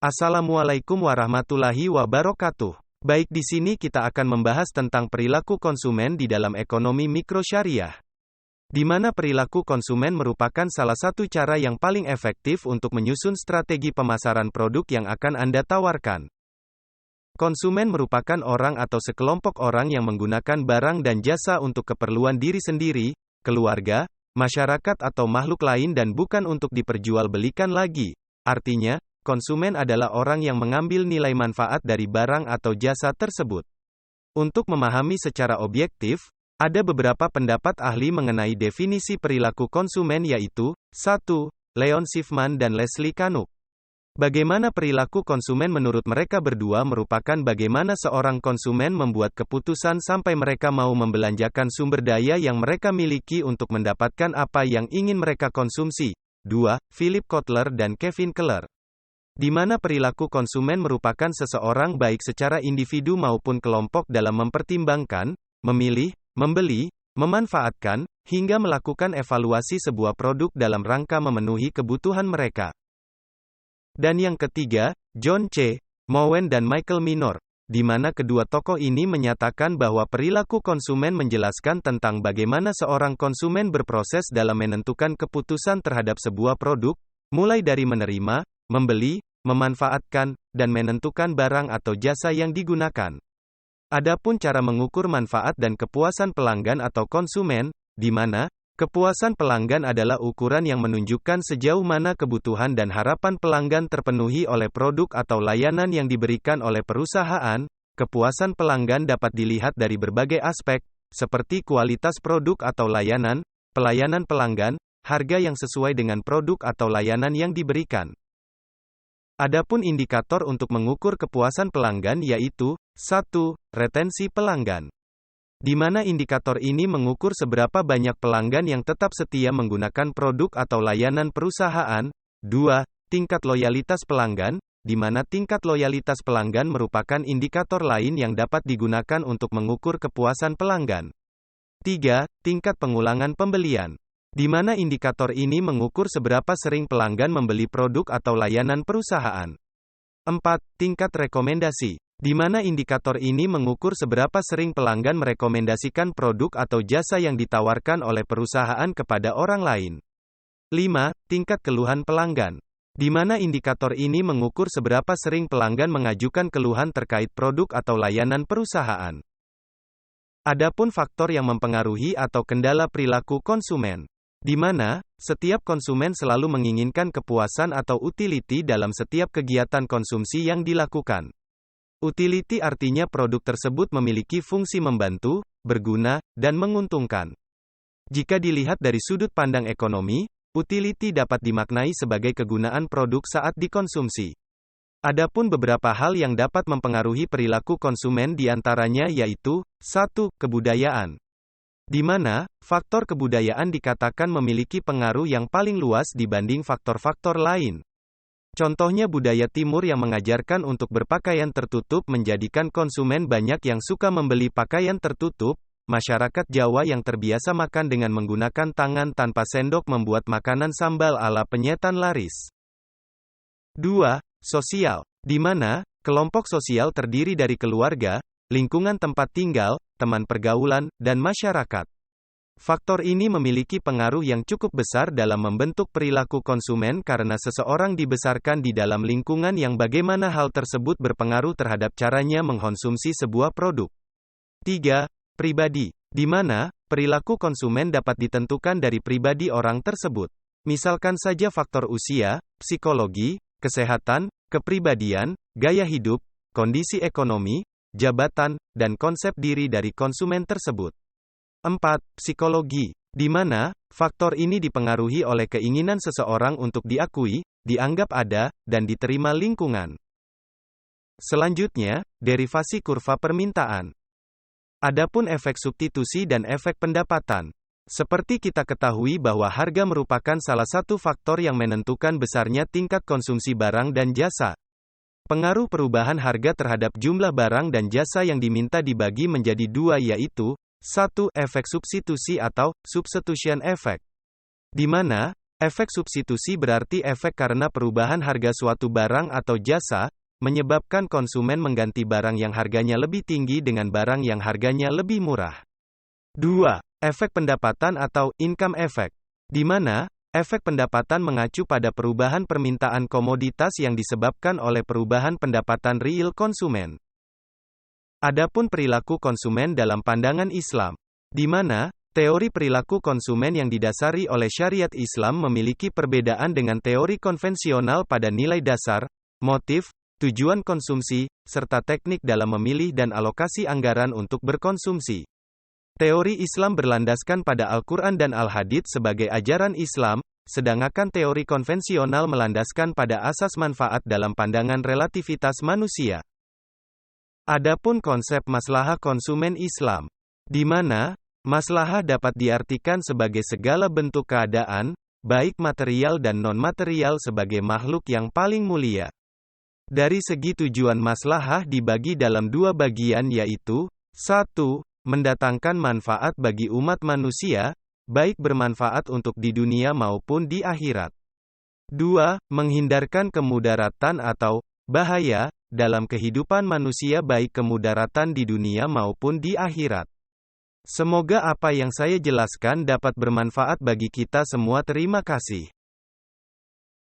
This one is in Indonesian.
Assalamualaikum warahmatullahi wabarakatuh. Baik, di sini kita akan membahas tentang perilaku konsumen di dalam ekonomi mikro syariah, di mana perilaku konsumen merupakan salah satu cara yang paling efektif untuk menyusun strategi pemasaran produk yang akan Anda tawarkan. Konsumen merupakan orang atau sekelompok orang yang menggunakan barang dan jasa untuk keperluan diri sendiri, keluarga, masyarakat atau makhluk lain dan bukan untuk diperjualbelikan lagi. Artinya, konsumen adalah orang yang mengambil nilai manfaat dari barang atau jasa tersebut. Untuk memahami secara objektif, ada beberapa pendapat ahli mengenai definisi perilaku konsumen yaitu, 1. Leon Schiffman dan Leslie Canuck. Bagaimana perilaku konsumen menurut mereka berdua merupakan bagaimana seorang konsumen membuat keputusan sampai mereka mau membelanjakan sumber daya yang mereka miliki untuk mendapatkan apa yang ingin mereka konsumsi. 2. Philip Kotler dan Kevin Keller. Di mana perilaku konsumen merupakan seseorang baik secara individu maupun kelompok dalam mempertimbangkan, memilih, membeli, memanfaatkan, hingga melakukan evaluasi sebuah produk dalam rangka memenuhi kebutuhan mereka. Dan yang ketiga, John C. Mowen dan Michael Minor, di mana kedua tokoh ini menyatakan bahwa perilaku konsumen menjelaskan tentang bagaimana seorang konsumen berproses dalam menentukan keputusan terhadap sebuah produk, mulai dari menerima, membeli, memanfaatkan, dan menentukan barang atau jasa yang digunakan. Adapun cara mengukur manfaat dan kepuasan pelanggan atau konsumen, di mana kepuasan pelanggan adalah ukuran yang menunjukkan sejauh mana kebutuhan dan harapan pelanggan terpenuhi oleh produk atau layanan yang diberikan oleh perusahaan. Kepuasan pelanggan dapat dilihat dari berbagai aspek, seperti kualitas produk atau layanan, pelayanan pelanggan, harga yang sesuai dengan produk atau layanan yang diberikan. Adapun indikator untuk mengukur kepuasan pelanggan yaitu, 1. Retensi pelanggan. Di mana indikator ini mengukur seberapa banyak pelanggan yang tetap setia menggunakan produk atau layanan perusahaan. 2. Tingkat loyalitas pelanggan, di mana tingkat loyalitas pelanggan merupakan indikator lain yang dapat digunakan untuk mengukur kepuasan pelanggan. 3. Tingkat pengulangan pembelian. Di mana indikator ini mengukur seberapa sering pelanggan membeli produk atau layanan perusahaan. 4. Tingkat rekomendasi. Di mana indikator ini mengukur seberapa sering pelanggan merekomendasikan produk atau jasa yang ditawarkan oleh perusahaan kepada orang lain. 5. Tingkat keluhan pelanggan. Di mana indikator ini mengukur seberapa sering pelanggan mengajukan keluhan terkait produk atau layanan perusahaan. Adapun faktor yang mempengaruhi atau kendala perilaku konsumen, di mana setiap konsumen selalu menginginkan kepuasan atau utility dalam setiap kegiatan konsumsi yang dilakukan. Utility artinya produk tersebut memiliki fungsi membantu, berguna, dan menguntungkan. Jika dilihat dari sudut pandang ekonomi, utility dapat dimaknai sebagai kegunaan produk saat dikonsumsi. Adapun beberapa hal yang dapat mempengaruhi perilaku konsumen diantaranya yaitu, 1. Kebudayaan. Di mana, faktor kebudayaan dikatakan memiliki pengaruh yang paling luas dibanding faktor-faktor lain. Contohnya budaya timur yang mengajarkan untuk berpakaian tertutup menjadikan konsumen banyak yang suka membeli pakaian tertutup, masyarakat Jawa yang terbiasa makan dengan menggunakan tangan tanpa sendok membuat makanan sambal ala penyetan laris. 2. Sosial. Di mana, kelompok sosial terdiri dari keluarga, lingkungan tempat tinggal, teman pergaulan, dan masyarakat. Faktor ini memiliki pengaruh yang cukup besar dalam membentuk perilaku konsumen karena seseorang dibesarkan di dalam lingkungan yang bagaimana hal tersebut berpengaruh terhadap caranya mengkonsumsi sebuah produk. 3. Pribadi. Di mana, perilaku konsumen dapat ditentukan dari pribadi orang tersebut. Misalkan saja faktor usia, psikologi, kesehatan, kepribadian, gaya hidup, kondisi ekonomi, jabatan, dan konsep diri dari konsumen tersebut. 4. Psikologi. Di mana, faktor ini dipengaruhi oleh keinginan seseorang untuk diakui, dianggap ada, dan diterima lingkungan. Selanjutnya, derivasi kurva permintaan. Adapun efek substitusi dan efek pendapatan. Seperti kita ketahui bahwa harga merupakan salah satu faktor yang menentukan besarnya tingkat konsumsi barang dan jasa. Pengaruh perubahan harga terhadap jumlah barang dan jasa yang diminta dibagi menjadi dua yaitu, 1. Efek substitusi atau substitution effect. Di mana, Efek substitusi berarti efek karena perubahan harga suatu barang atau jasa, menyebabkan konsumen mengganti barang yang harganya lebih tinggi dengan barang yang harganya lebih murah. 2. Efek pendapatan atau income effect, di mana efek pendapatan mengacu pada perubahan permintaan komoditas yang disebabkan oleh perubahan pendapatan real konsumen. Adapun perilaku konsumen dalam pandangan Islam, di mana teori perilaku konsumen yang didasari oleh syariat Islam memiliki perbedaan dengan teori konvensional pada nilai dasar, motif, tujuan konsumsi, serta teknik dalam memilih dan alokasi anggaran untuk berkonsumsi. Teori Islam berlandaskan pada Al-Quran dan Al-Hadits sebagai ajaran Islam, sedangkan teori konvensional melandaskan pada asas manfaat dalam pandangan relativitas manusia. Adapun konsep maslahah konsumen Islam, di mana maslahah dapat diartikan sebagai segala bentuk keadaan, baik material dan non-material sebagai makhluk yang paling mulia. Dari segi tujuan maslahah dibagi dalam dua bagian yaitu, 1. Mendatangkan manfaat bagi umat manusia, baik bermanfaat untuk di dunia maupun di akhirat. 2. Menghindarkan kemudaratan atau bahaya dalam kehidupan manusia baik kemudaratan di dunia maupun di akhirat. Semoga apa yang saya jelaskan dapat bermanfaat bagi kita semua. Terima kasih.